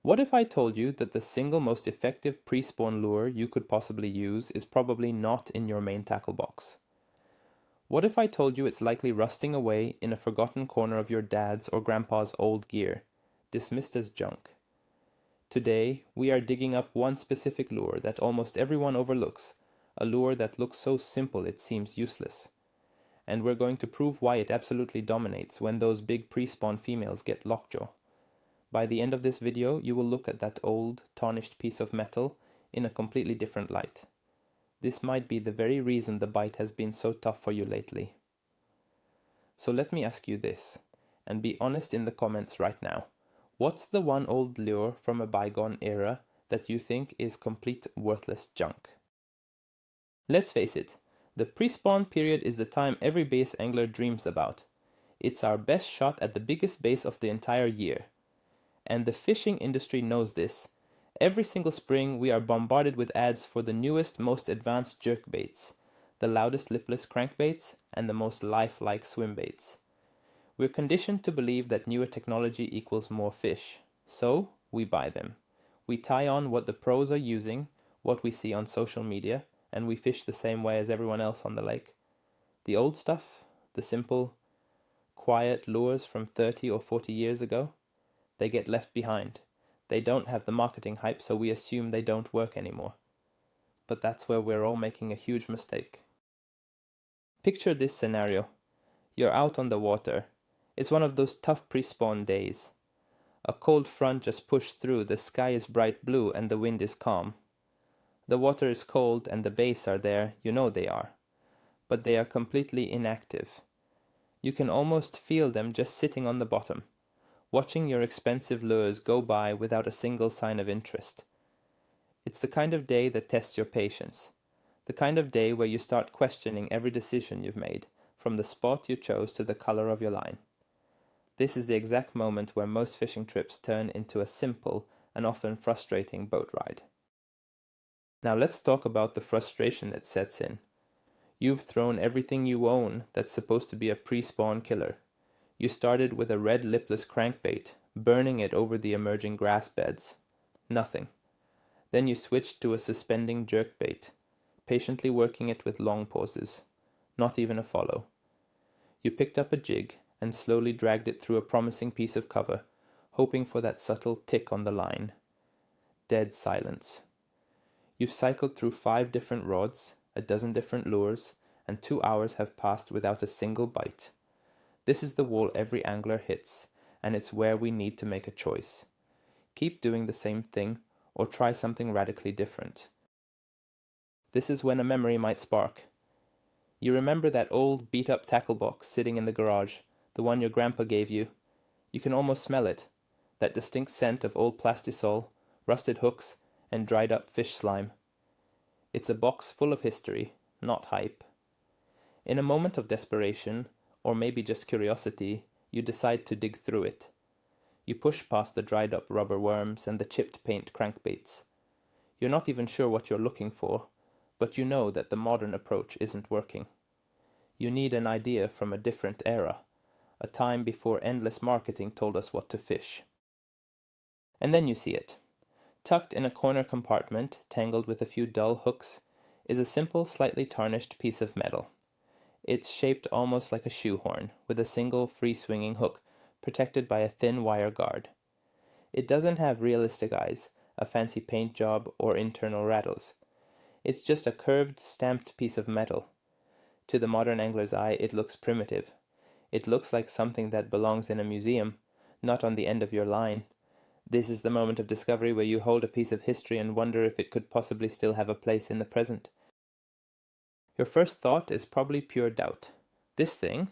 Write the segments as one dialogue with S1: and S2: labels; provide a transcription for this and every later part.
S1: What if I told you that the single most effective pre-spawn lure you could possibly use is probably not in your main tackle box? What if I told you it's likely rusting away in a forgotten corner of your dad's or grandpa's old gear, dismissed as junk? Today, we are digging up one specific lure that almost everyone overlooks, a lure that looks so simple it seems useless. And we're going to prove why it absolutely dominates when those big pre-spawn females get lockjaw. By the end of this video, you will look at that old, tarnished piece of metal in a completely different light. This might be the very reason the bite has been so tough for you lately. So let me ask you this, and be honest in the comments right now. What's the one old lure from a bygone era that you think is complete worthless junk? Let's face it, the pre-spawn period is the time every bass angler dreams about. It's our best shot at the biggest bass of the entire year. And the fishing industry knows this. Every single spring we are bombarded with ads for the newest, most advanced jerk baits, the loudest lipless crankbaits, and the most lifelike swim baits. We're conditioned to believe that newer technology equals more fish, so we buy them. We tie on what the pros are using, what we see on social media, and we fish the same way as everyone else on the lake. The old stuff, the simple, quiet lures from 30 or 40 years ago, they get left behind. They don't have the marketing hype, so we assume they don't work anymore. But that's where we're all making a huge mistake. Picture this scenario. You're out on the water. It's one of those tough pre-spawn days. A cold front just pushed through, the sky is bright blue and the wind is calm. The water is cold and the bass are there, you know they are. But they are completely inactive. You can almost feel them just sitting on the bottom, watching your expensive lures go by without a single sign of interest. It's the kind of day that tests your patience. The kind of day where you start questioning every decision you've made, from the spot you chose to the color of your line. This is the exact moment where most fishing trips turn into a simple and often frustrating boat ride. Now let's talk about the frustration that sets in. You've thrown everything you own that's supposed to be a pre-spawn killer. You started with a red lipless crankbait, burning it over the emerging grass beds. Nothing. Then you switched to a suspending jerkbait, patiently working it with long pauses. Not even a follow. You picked up a jig and slowly dragged it through a promising piece of cover, hoping for that subtle tick on the line. Dead silence. You've cycled through 5 different rods, a dozen different lures, and 2 hours have passed without a single bite. This is the wall every angler hits, and it's where we need to make a choice. Keep doing the same thing, or try something radically different. This is when a memory might spark. You remember that old beat-up tackle box sitting in the garage, the one your grandpa gave you. You can almost smell it, that distinct scent of old plastisol, rusted hooks, and dried-up fish slime. It's a box full of history, not hype. In a moment of desperation, or maybe just curiosity, you decide to dig through it. You push past the dried-up rubber worms and the chipped paint crankbaits. You're not even sure what you're looking for, but you know that the modern approach isn't working. You need an idea from a different era, a time before endless marketing told us what to fish. And then you see it. Tucked in a corner compartment, tangled with a few dull hooks, is a simple, slightly tarnished piece of metal. It's shaped almost like a shoehorn, with a single free-swinging hook, protected by a thin wire guard. It doesn't have realistic eyes, a fancy paint job, or internal rattles. It's just a curved, stamped piece of metal. To the modern angler's eye, it looks primitive. It looks like something that belongs in a museum, not on the end of your line. This is the moment of discovery where you hold a piece of history and wonder if it could possibly still have a place in the present. Your first thought is probably pure doubt. This thing?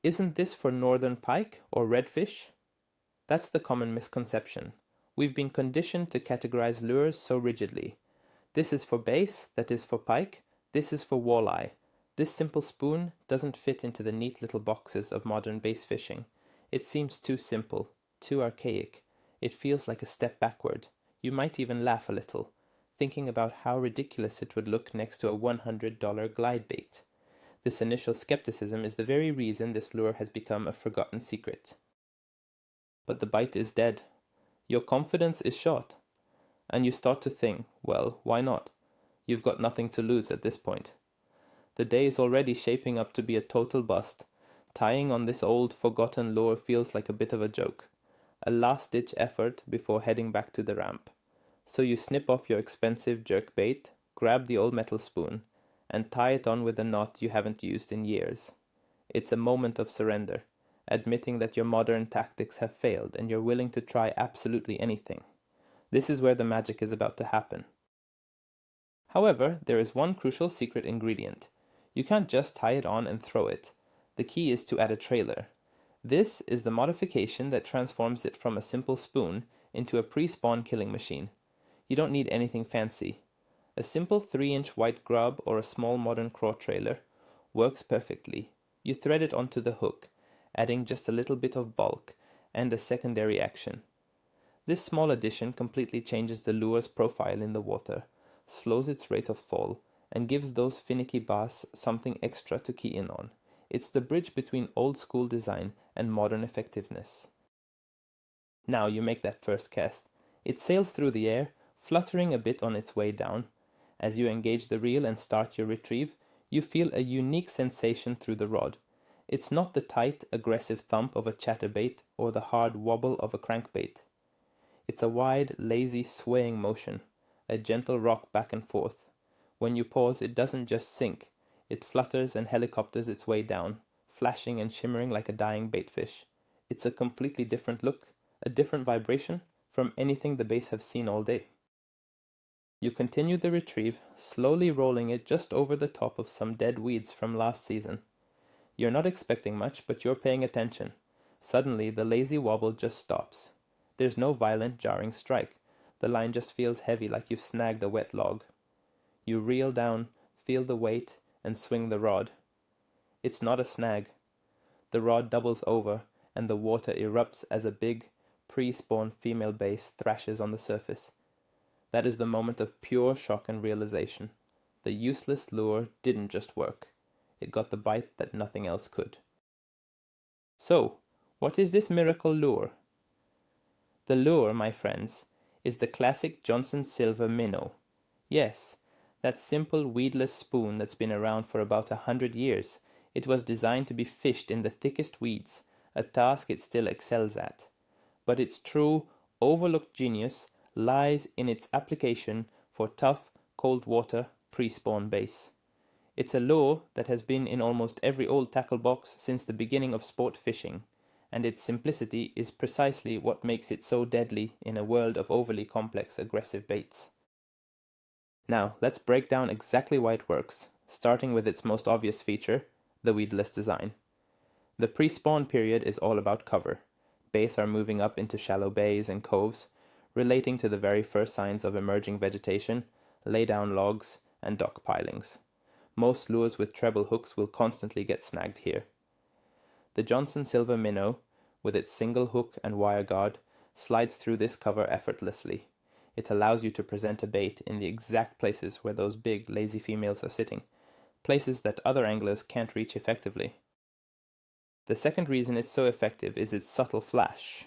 S1: Isn't this for northern pike or redfish? That's the common misconception. We've been conditioned to categorize lures so rigidly. This is for bass, that is for pike, this is for walleye. This simple spoon doesn't fit into the neat little boxes of modern bass fishing. It seems too simple, too archaic. It feels like a step backward. You might even laugh a little, thinking about how ridiculous it would look next to a $100 glide bait. This initial skepticism is the very reason this lure has become a forgotten secret. But the bite is dead. Your confidence is shot, and you start to think, well, why not? You've got nothing to lose at this point. The day is already shaping up to be a total bust. Tying on this old, forgotten lure feels like a bit of a joke, a last-ditch effort before heading back to the ramp. So you snip off your expensive jerk bait, grab the old metal spoon, and tie it on with a knot you haven't used in years. It's a moment of surrender, admitting that your modern tactics have failed and you're willing to try absolutely anything. This is where the magic is about to happen. However, there is one crucial secret ingredient. You can't just tie it on and throw it. The key is to add a trailer. This is the modification that transforms it from a simple spoon into a pre-spawn killing machine. You don't need anything fancy. A simple 3-inch white grub or a small modern craw trailer works perfectly. You thread it onto the hook, adding just a little bit of bulk and a secondary action. This small addition completely changes the lure's profile in the water, slows its rate of fall, and gives those finicky bass something extra to key in on. It's the bridge between old school design and modern effectiveness. Now you make that first cast. It sails through the air, fluttering a bit on its way down. As you engage the reel and start your retrieve, you feel a unique sensation through the rod. It's not the tight, aggressive thump of a chatterbait or the hard wobble of a crankbait. It's a wide, lazy, swaying motion, a gentle rock back and forth. When you pause, it doesn't just sink. It flutters and helicopters its way down, flashing and shimmering like a dying baitfish. It's a completely different look, a different vibration from anything the bass have seen all day. You continue the retrieve, slowly rolling it just over the top of some dead weeds from last season. You're not expecting much, but you're paying attention. Suddenly, the lazy wobble just stops. There's no violent, jarring strike. The line just feels heavy, like you've snagged a wet log. You reel down, feel the weight, and swing the rod. It's not a snag. The rod doubles over, and the water erupts as a big, pre-spawn female bass thrashes on the surface. That is the moment of pure shock and realization. The useless lure didn't just work. It got the bite that nothing else could. So, what is this miracle lure? The lure, my friends, is the classic Johnson Silver minnow. Yes, that simple weedless spoon that's been around for about 100 years. It was designed to be fished in the thickest weeds, a task it still excels at. But its true, overlooked genius lies in its application for tough, cold water, pre-spawn bass. It's a lure that has been in almost every old tackle box since the beginning of sport fishing, and its simplicity is precisely what makes it so deadly in a world of overly complex, aggressive baits. Now, let's break down exactly why it works, starting with its most obvious feature, the weedless design. The pre-spawn period is all about cover. Bass are moving up into shallow bays and coves, relating to the very first signs of emerging vegetation, lay down logs, and dock pilings. Most lures with treble hooks will constantly get snagged here. The Johnson Silver minnow, with its single hook and wire guard, slides through this cover effortlessly. It allows you to present a bait in the exact places where those big, lazy females are sitting, places that other anglers can't reach effectively. The second reason it's so effective is its subtle flash.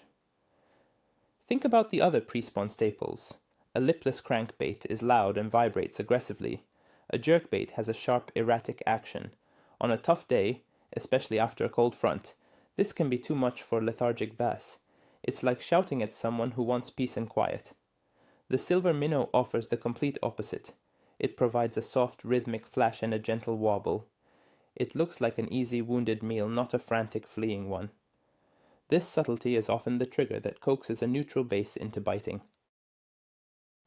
S1: Think about the other pre-spawn staples. A lipless crankbait is loud and vibrates aggressively. A jerkbait has a sharp, erratic action. On a tough day, especially after a cold front, this can be too much for lethargic bass. It's like shouting at someone who wants peace and quiet. The silver minnow offers the complete opposite. It provides a soft, rhythmic flash and a gentle wobble. It looks like an easy wounded meal, not a frantic fleeing one. This subtlety is often the trigger that coaxes a neutral bass into biting.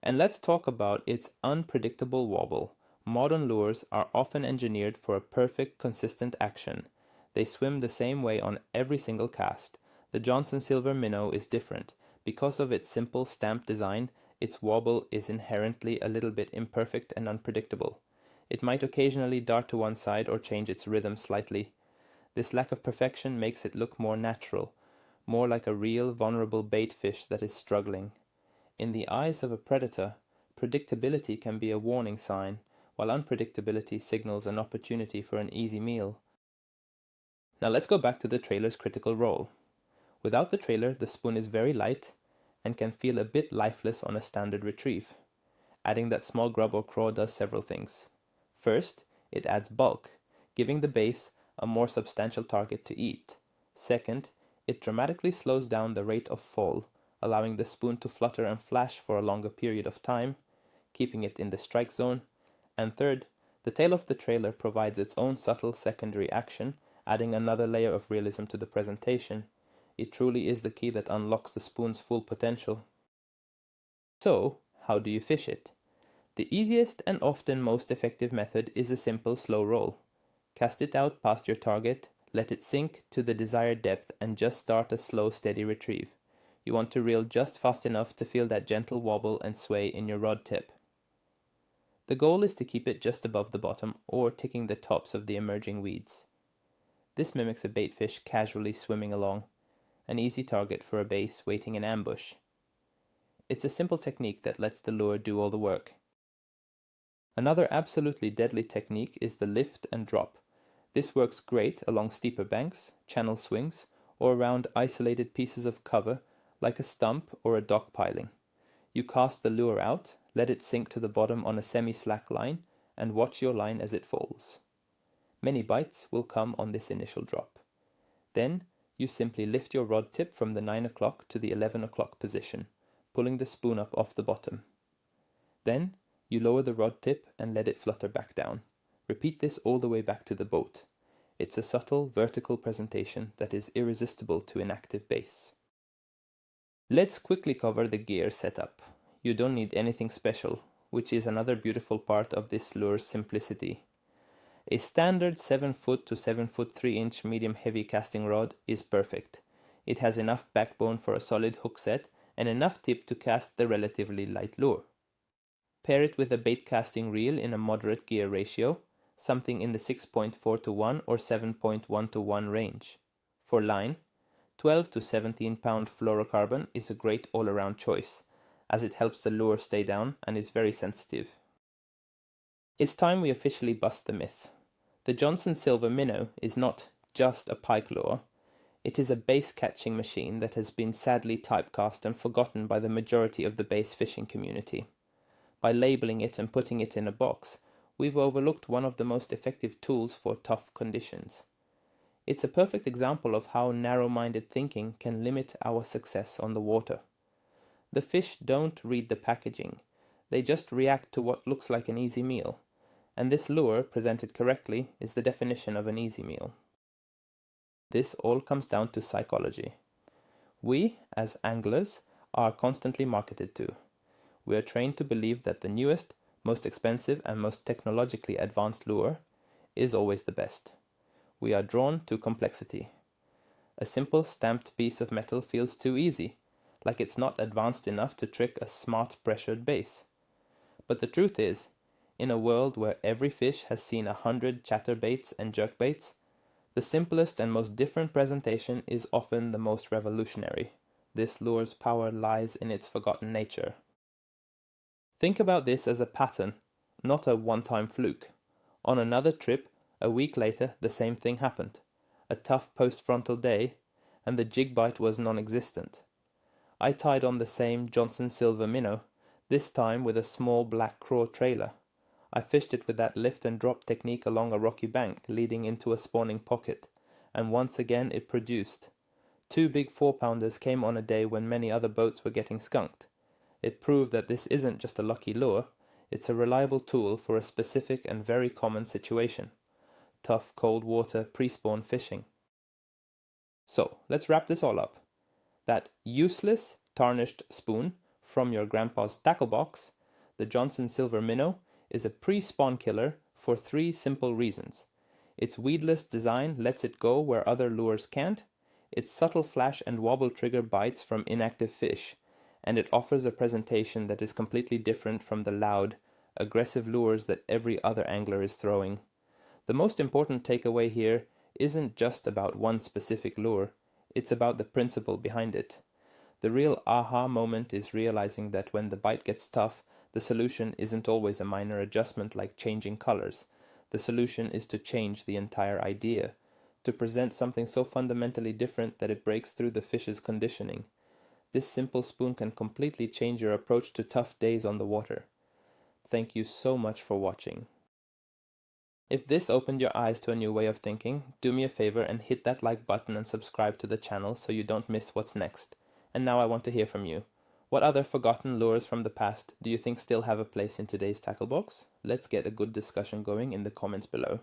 S1: And let's talk about its unpredictable wobble. Modern lures are often engineered for a perfect, consistent action. They swim the same way on every single cast. The Johnson Silver minnow is different. Because of its simple stamped design, its wobble is inherently a little bit imperfect and unpredictable. It might occasionally dart to one side or change its rhythm slightly. This lack of perfection makes it look more natural, more like a real, vulnerable bait fish that is struggling. In the eyes of a predator, predictability can be a warning sign, while unpredictability signals an opportunity for an easy meal. Now let's go back to the trailer's critical role. Without the trailer, the spoon is very light, and can feel a bit lifeless on a standard retrieve. Adding that small grub or craw does several things. First, it adds bulk, giving the base a more substantial target to eat. Second, it dramatically slows down the rate of fall, allowing the spoon to flutter and flash for a longer period of time, keeping it in the strike zone. And third, the tail of the trailer provides its own subtle secondary action, adding another layer of realism to the presentation. It truly is the key that unlocks the spoon's full potential. So, how do you fish it? The easiest and often most effective method is a simple slow roll. Cast it out past your target, let it sink to the desired depth, and just start a slow, steady retrieve. You want to reel just fast enough to feel that gentle wobble and sway in your rod tip. The goal is to keep it just above the bottom or ticking the tops of the emerging weeds. This mimics a baitfish casually swimming along, an easy target for a base waiting in ambush. It's a simple technique that lets the lure do all the work. Another absolutely deadly technique is the lift and drop. This works great along steeper banks, channel swings, or around isolated pieces of cover like a stump or a dock piling. You cast the lure out, let it sink to the bottom on a semi-slack line, and watch your line as it falls. Many bites will come on this initial drop. Then you simply lift your rod tip from the 9 o'clock to the 11 o'clock position, pulling the spoon up off the bottom. Then you lower the rod tip and let it flutter back down. Repeat this all the way back to the boat. It's a subtle vertical presentation that is irresistible to an active base. Let's quickly cover the gear setup. You don't need anything special, which is another beautiful part of this lure's simplicity. A standard 7 foot to 7 foot 3 inch medium heavy casting rod is perfect. It has enough backbone for a solid hook set and enough tip to cast the relatively light lure. Pair it with a bait casting reel in a moderate gear ratio, something in the 6.4 to 1 or 7.1 to 1 range. For line, 12 to 17 pound fluorocarbon is a great all-around choice, as it helps the lure stay down and is very sensitive. It's time we officially bust the myth. The Johnson Silver Minnow is not just a pike lure. It is a base catching machine that has been sadly typecast and forgotten by the majority of the base fishing community. By labeling it and putting it in a box, we've overlooked one of the most effective tools for tough conditions. It's a perfect example of how narrow-minded thinking can limit our success on the water. The fish don't read the packaging. They just react to what looks like an easy meal. And this lure, presented correctly, is the definition of an easy meal. This all comes down to psychology. We, as anglers, are constantly marketed to. We are trained to believe that the newest, most expensive and most technologically advanced lure is always the best. We are drawn to complexity. A simple stamped piece of metal feels too easy, like it's not advanced enough to trick a smart pressured base. But the truth is, in a world where every fish has seen 100 chatterbaits and jerkbaits, the simplest and most different presentation is often the most revolutionary. This lure's power lies in its forgotten nature. Think about this as a pattern, not a one-time fluke. On another trip, a week later, the same thing happened. A tough post-frontal day, and the jig bite was non-existent. I tied on the same Johnson Silver Minnow, this time with a small black craw trailer. I fished it with that lift and drop technique along a rocky bank leading into a spawning pocket, and once again it produced. 2 big 4-pounders came on a day when many other boats were getting skunked. It proved that this isn't just a lucky lure, it's a reliable tool for a specific and very common situation. Tough cold water pre-spawn fishing. So, let's wrap this all up. That useless, tarnished spoon from your grandpa's tackle box, the Johnson Silver Minnow, is a pre-spawn killer for 3 simple reasons. Its weedless design lets it go where other lures can't, its subtle flash and wobble trigger bites from inactive fish, and it offers a presentation that is completely different from the loud, aggressive lures that every other angler is throwing. The most important takeaway here isn't just about one specific lure, it's about the principle behind it. The real aha moment is realizing that when the bite gets tough, the solution isn't always a minor adjustment like changing colors. The solution is to change the entire idea, to present something so fundamentally different that it breaks through the fish's conditioning. This simple spoon can completely change your approach to tough days on the water. Thank you so much for watching. If this opened your eyes to a new way of thinking, do me a favor and hit that like button and subscribe to the channel so you don't miss what's next. And now I want to hear from you. What other forgotten lures from the past do you think still have a place in today's tackle box? Let's get a good discussion going in the comments below.